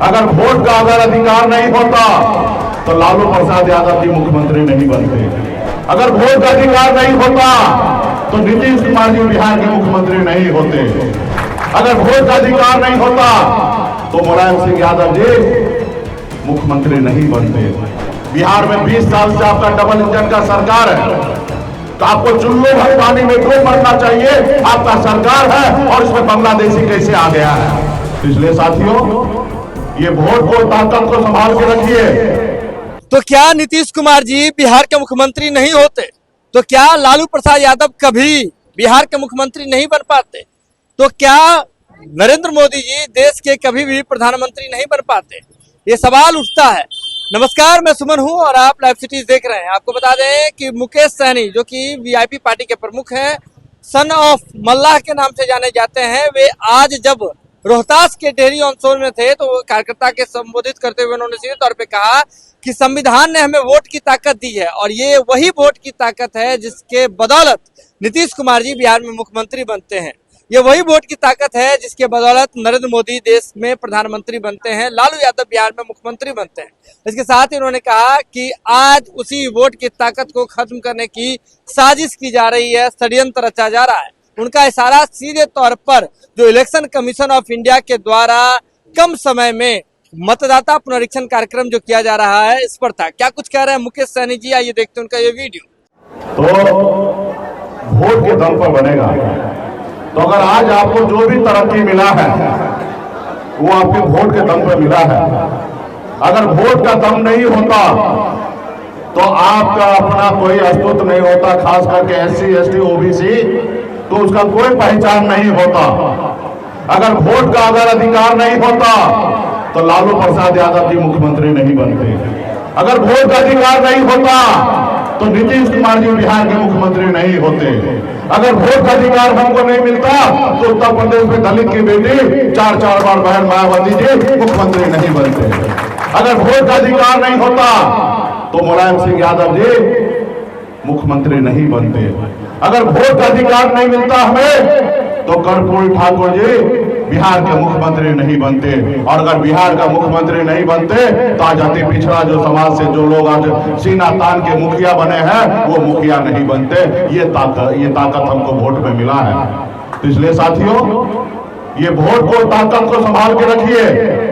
अगर वोट का अगर अधिकार नहीं होता तो लालू प्रसाद यादव जी मुख्यमंत्री नहीं बनते। अगर वोट का अधिकार नहीं होता तो नीतीश कुमार जी बिहार के मुख्यमंत्री नहीं होते। अगर वोट का अधिकार नहीं होता तो मुलायम सिंह यादव जी मुख्यमंत्री नहीं बनते। बिहार में 20 साल से आपका डबल इंजन का सरकार है, तो आपको चुल्लू भर पानी में डूब मरना चाहिए। आपका सरकार है और इसमें बांग्लादेशी कैसे आ गया है। इसलिए साथियों, ये वोट को ताकत को संभाल के रखिए। तो क्या नीतीश कुमार जी बिहार के मुख्यमंत्री नहीं होते? तो क्या लालू प्रसाद यादव कभी बिहार के मुख्यमंत्री नहीं बन पाते? तो क्या नरेंद्र मोदी जी देश के कभी भी प्रधानमंत्री नहीं बन पाते? ये सवाल उठता है। नमस्कार, मैं सुमन हूं और आप लाइव सिटीज देख रहे हैं। आपको बता दें कि मुकेश सहनी, जो कि वीआईपी पार्टी के प्रमुख हैं, सन ऑफ मल्लाह के नाम से जाने जाते हैं, वे आज जब रोहतास के डेहरी ऑन सोल में थे तो कार्यकर्ता के संबोधित करते हुए उन्होंने सीधे तौर पे कहा कि संविधान ने हमें वोट की ताकत दी है और ये वही वोट की ताकत है जिसके बदौलत नीतीश कुमार जी बिहार में मुख्यमंत्री बनते हैं। ये वही वोट की ताकत है जिसके बदौलत नरेंद्र मोदी देश में प्रधानमंत्री बनते हैं, लालू यादव बिहार में मुख्यमंत्री बनते हैं। इसके साथ ही उन्होंने कहा कि आज उसी वोट की ताकत को खत्म करने की साजिश की जा रही है, षड्यंत्र रचा जा रहा है। उनका इशारा सीधे तौर पर जो इलेक्शन कमीशन ऑफ इंडिया के द्वारा कम समय में मतदाता पुनरीक्षण कार्यक्रम जो किया जा रहा है इस पर था। क्या कुछ कह रहे हैं मुकेश सहनी जी, आइए देखते हैं उनका ये वीडियो। तो वोट के दम पर बनेगा। तो अगर आज आपको जो भी तरक्की मिला है वो आपके वोट के दम पर मिला है। अगर वोट का दम नहीं होता तो आपका अपना कोई अस्तित्व नहीं होता, खास करके SC ST OBC, तो उसका कोई पहचान नहीं होता। अगर वोट का अगर अधिकार नहीं होता तो लालू प्रसाद यादव जी मुख्यमंत्री नहीं बनते। अगर वोट का अधिकार नहीं होता तो नीतीश कुमार जी बिहार के मुख्यमंत्री नहीं होते। अगर वोट का अधिकार हमको नहीं मिलता तो उत्तर प्रदेश में दलित की बेटी 4 बार बहन मायावती जी मुख्यमंत्री नहीं बनते। अगर वोट का अधिकार नहीं होता तो मुलायम सिंह यादव जी मुख्यमंत्री नहीं बनते। अगर वोट का अधिकार नहीं मिलता हमें तो कर्पूरी ठाकुर जी बिहार के मुख्यमंत्री नहीं बनते। और अगर बिहार का मुख्यमंत्री नहीं बनते तो आज अति पिछड़ा जो समाज से जो लोग आज सीना तान के मुखिया बने हैं वो मुखिया नहीं बनते। ये ताकत हमको वोट में मिला है। तो इसलिए साथियों, ये वोट को ताकत को संभाल के रखिए।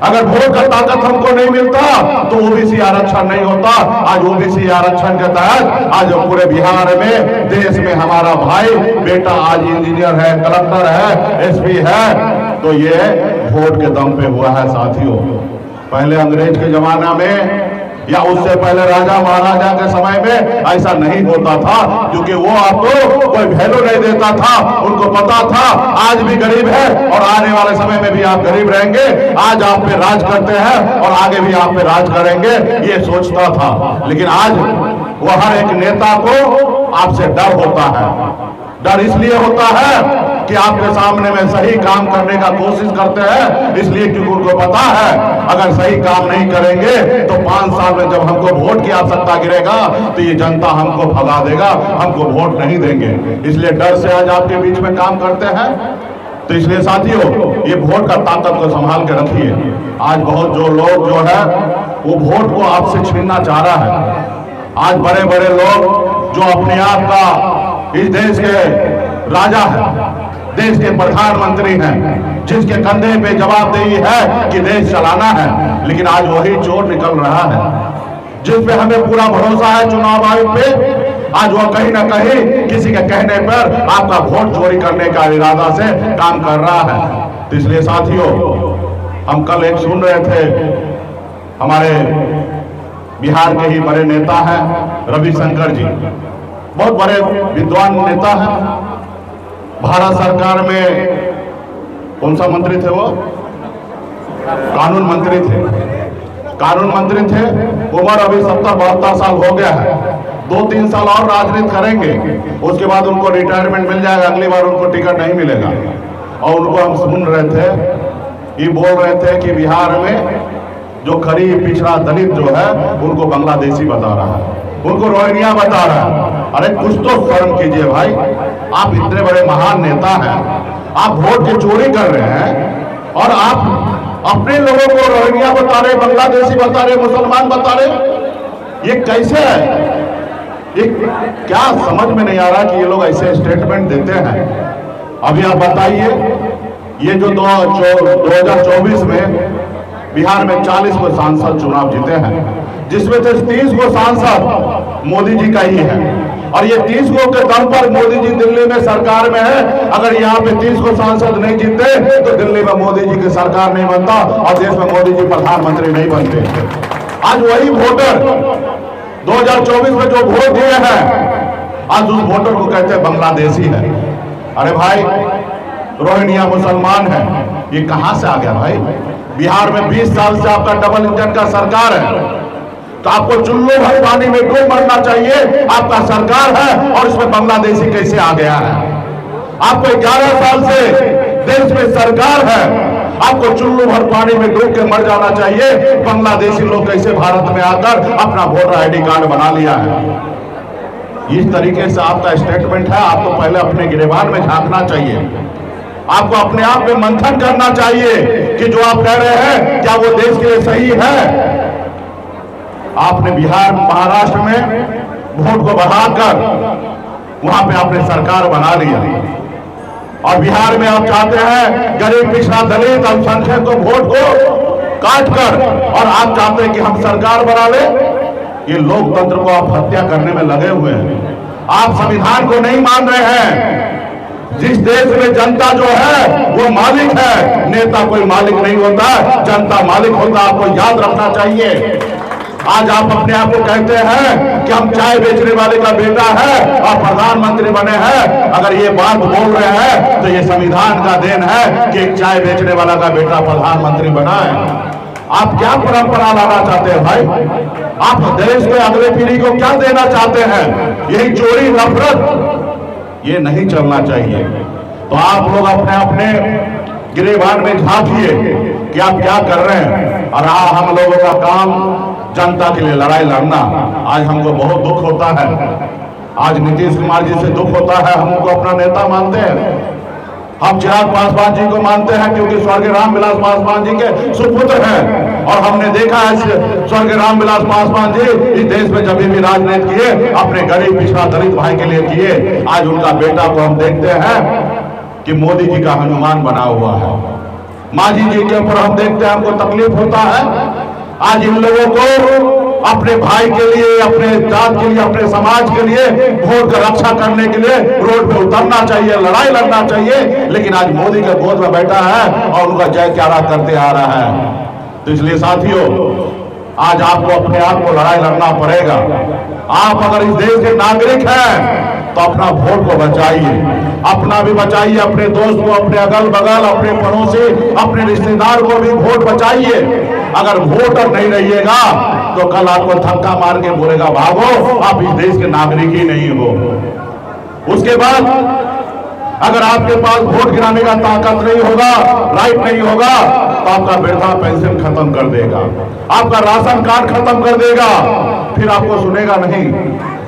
अगर वोट का ताकत हमको नहीं मिलता तो OBC आरक्षण नहीं होता। आज OBC आरक्षण के तहत आज पूरे बिहार में, देश में हमारा भाई बेटा आज इंजीनियर है, कलेक्टर है, SP है। तो ये वोट के दम पे हुआ है साथियों। पहले अंग्रेज के जमाना में या उससे पहले राजा महाराजा के समय में ऐसा नहीं होता था, क्योंकि वो आपको कोई वैल्यू नहीं देता था। उनको पता था आज भी गरीब है और आने वाले समय में भी आप गरीब रहेंगे। आज आप पे राज करते हैं और आगे भी आप पे राज करेंगे, ये सोचता था। लेकिन आज वो हर एक नेता को आपसे डर होता है। डर इसलिए होता है कि आपके सामने में सही काम करने का कोशिश करते हैं, इसलिए क्योंकि उनको पता है अगर सही काम नहीं करेंगे तो 5 साल में जब हमको वोट की आवश्यकता गिरेगा तो ये जनता हमको भगा देगा, हमको वोट नहीं देंगे। इसलिए डर से आज आपके बीच में काम करते हैं। तो इसलिए साथियों, ये वोट का ताकत को संभाल के रखिए। आज बहुत जो लोग जो है वो वोट को आपसे छीनना चाह रहा है। आज बड़े बड़े लोग जो अपने आप का इस देश के राजा है, देश के प्रधानमंत्री हैं, जिसके कंधे पे जवाबदेही है कि देश चलाना है, लेकिन आज वही चोर निकल रहा है जिस पे हमें पूरा भरोसा है चुनाव आयोग पे। आज वो कहीं ना कहीं किसी के कहने पर आपका वोट चोरी करने का इरादा से काम कर रहा है। तो इसलिए साथियों, हम कल एक सुन रहे थे, हमारे बिहार के ही बड़े नेता हैं रविशंकर जी, बहुत बड़े विद्वान नेता हैं। भारत सरकार में कौन सा मंत्री थे वो? कानून मंत्री थे। कानून मंत्री थे। उम्र अभी 70-72 साल हो गया है। 2-3 साल और राजनीति करेंगे, उसके बाद उनको रिटायरमेंट मिल जाएगा, अगली बार उनको टिकट नहीं मिलेगा। और उनको हम सुन रहे थे, ये बोल रहे थे कि बिहार में जो गरीब पिछड़ा दलित जो है उनको बांग्लादेशी बता रहा है, उनको रोहिंग्या बता रहा है। अरे कुछ तो शर्म कीजिए भाई, आप इतने बड़े महान नेता हैं, आप वोट की चोरी कर रहे हैं और अपने लोगों को रोहिंग्या बता रहे, बांग्लादेशी बता रहे, मुसलमान बता रहे। ये कैसे है? ये क्या समझ में नहीं आ रहा कि ये लोग ऐसे स्टेटमेंट देते हैं। अभी आप बताइए, ये जो 2024 में बिहार में 40 को सांसद चुनाव जीते हैं, जिसमें से 30 को सांसद मोदी जी का ही है, और ये 30 को के दम पर मोदी जी दिल्ली में सरकार में है। अगर यहाँ पे 30 को सांसद नहीं जीते तो दिल्ली में मोदी जी की सरकार नहीं बनता और देश में मोदी जी प्रधानमंत्री नहीं बनते। आज वही वोटर 2024 में जो वोट दिए हैं, आज उस वोटर को कहते हैं बांग्लादेशी है। अरे भाई, रोहिंग्या मुसलमान है, ये कहां से आ गया भाई? बिहार में 20 साल से आपका डबल इंजन का सरकार है, तो आपको चुल्लू भर पानी में डूब मरना चाहिए। आपका सरकार है और इसमें बांग्लादेशी कैसे आ गया है? आपको 11 साल से देश में सरकार है, आपको चुल्लू भर पानी में डूब के मर जाना चाहिए। बांग्लादेशी लोग कैसे भारत में आकर अपना वोटर आईडी कार्ड बना लिया है? इस तरीके से आपका स्टेटमेंट है। आपको पहले अपने गिरेबान में झांकना चाहिए, आपको अपने आप में मंथन करना चाहिए कि जो आप कह रहे हैं क्या वो देश के लिए सही है? आपने बिहार महाराष्ट्र में वोट को बढ़ाकर वहां पे आपने सरकार बना लिया, और बिहार में आप चाहते हैं गरीब, पिछड़ा, दलित, अल्पसंख्यक को वोट को काट कर, और आप चाहते हैं कि हम सरकार बना ले। ये लोकतंत्र को आप हत्या करने में लगे हुए हैं। आप संविधान को नहीं मान रहे हैं। जिस देश में जनता जो है वो मालिक है, नेता कोई मालिक नहीं होता, जनता मालिक होता। आपको याद रखना चाहिए। आज आप अपने आप को कहते हैं कि हम चाय बेचने वाले का बेटा है और प्रधानमंत्री बने हैं। अगर ये बात बोल रहे हैं तो ये संविधान का देन है कि एक चाय बेचने वाला का बेटा प्रधानमंत्री बना है। आप क्या परंपरा लाना चाहते हैं भाई? आप देश के अगले पीढ़ी को क्या देना चाहते हैं? यही चोरी, नफरत, ये नहीं चलना चाहिए। तो आप लोग अपने अपने गिरेबान में झांकिए कि आप क्या कर रहे हैं। और हम लोगों का काम जनता के लिए लड़ाई लड़ना। आज हमको बहुत दुख होता है, आज नीतीश कुमार जी से दुख होता है। हम उनको अपना नेता मानते हैं, हम चिराग पासवान जी को मानते हैं क्योंकि स्वर्गीय रामविलास पासवान जी के सुपुत्र हैं। और हमने देखा है स्वर्गीय रामविलास पासवान जी इस देश में जब भी राजनीति किए, अपने गरीब, पिछड़ा, दलित भाई के लिए किए। आज उनका बेटा को हम देखते हैं कि मोदी जी का हनुमान बना हुआ है। मांझी जी के ऊपर हम देखते हैं, हमको तकलीफ होता है। आज इन लोगों को अपने भाई के लिए, अपने जात के लिए, अपने समाज के लिए, वोट की रक्षा करने के लिए रोड पे उतरना चाहिए, लड़ाई लड़ना चाहिए। लेकिन आज मोदी के गोद में बैठा है और उनका जयकारा करते आ रहा है। तो इसलिए साथियों, आज आपको अपने आप को लड़ाई लड़ना पड़ेगा। आप अगर इस देश के नागरिक हैं तो अपना वोट को बचाइए, अपना भी बचाइए, अपने दोस्त को, अपने अगल बगल, अपने पड़ोसी, अपने रिश्तेदार को भी वोट बचाइए। अगर वोटर नहीं रहिएगा तो कल आपको धक्का मार के बोलेगा भागो, आप इस देश के नागरिक ही नहीं हो। उसके बाद अगर आपके पास वोट गिराने का ताकत नहीं होगा, राइट नहीं होगा, तो आपका वृद्धा पेंशन खत्म कर देगा, आपका राशन कार्ड खत्म कर देगा, फिर आपको सुनेगा नहीं।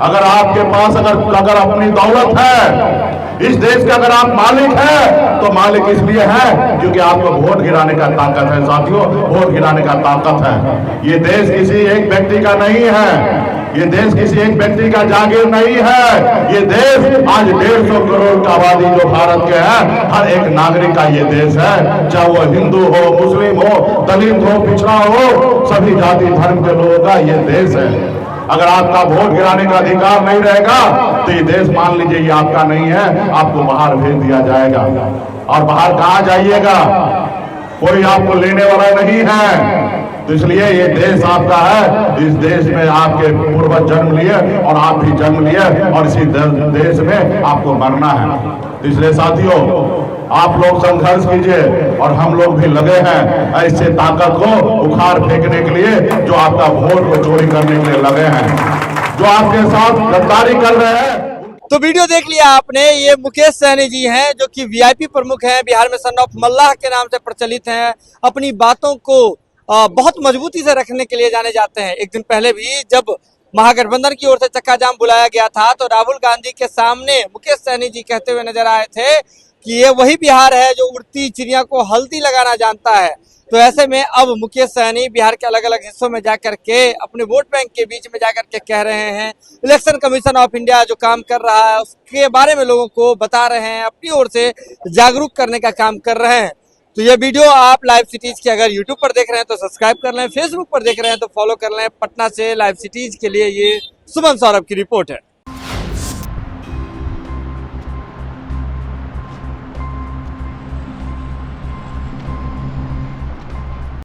अगर आपके पास अगर अपनी दौलत है, इस देश के अगर आप मालिक हैं तो मालिक इसलिए है क्योंकि आपको वोट गिराने का ताकत है। साथियों, वोट गिराने का ताकत है। ये देश किसी एक व्यक्ति का नहीं है, ये देश किसी एक व्यक्ति का जागीर नहीं है। ये देश आज 150 करोड़ का आबादी जो भारत के है, हर एक नागरिक का ये देश है। चाहे वो हिंदू हो, मुस्लिम हो, दलित हो, पिछड़ा हो, सभी जाति धर्म के लोगों का ये देश है। अगर आपका वोट गिराने का अधिकार नहीं रहेगा तो ये देश मान लीजिए ये आपका नहीं है, आपको बाहर भेज दिया जाएगा। और बाहर कहाँ जाइएगा? कोई आपको लेने वाला नहीं है। तो इसलिए ये देश आपका है। इस देश में आपके पूर्वज जन्म लिए और आप भी जन्म लिए और इसी देश में आपको मरना है। तो इसलिए साथियों, आप लोग संघर्ष कीजिए और हम लोग भी लगे हैं ऐसे ताकत को उखाड़ फेंकने के लिए जो आपका वोट को चोरी करने के लिए लगे हैं, जो आपके साथ गद्दारी कर रहे हैं। तो वीडियो देख लिया आपने। ये मुकेश सहनी जी हैं जो कि वीआईपी प्रमुख हैं, बिहार में सन ऑफ मल्लाह के नाम से प्रचलित हैं। अपनी बातों को बहुत मजबूती से रखने के लिए जाने जाते हैं। एक दिन पहले भी जब महागठबंधन की ओर से चक्का जाम बुलाया गया था तो राहुल गांधी के सामने मुकेश सहनी जी कहते हुए नजर आए थे कि ये वही बिहार है जो उड़ती चिड़िया को हल्दी लगाना जानता है। तो ऐसे में अब मुकेश सहनी बिहार के अलग अलग हिस्सों में जाकर के अपने वोट बैंक के बीच में जाकर के कह रहे हैं इलेक्शन कमीशन ऑफ इंडिया जो काम कर रहा है उसके बारे में लोगों को बता रहे हैं, अपनी ओर से जागरूक करने का काम कर रहे हैं। तो ये वीडियो आप लाइव सिटीज की अगर यूट्यूब पर देख रहे हैं तो सब्सक्राइब कर लें, फेसबुक पर देख रहे हैं तो फॉलो कर लें। पटना से लाइव सिटीज के लिए ये सुमन सौरभ की रिपोर्ट है।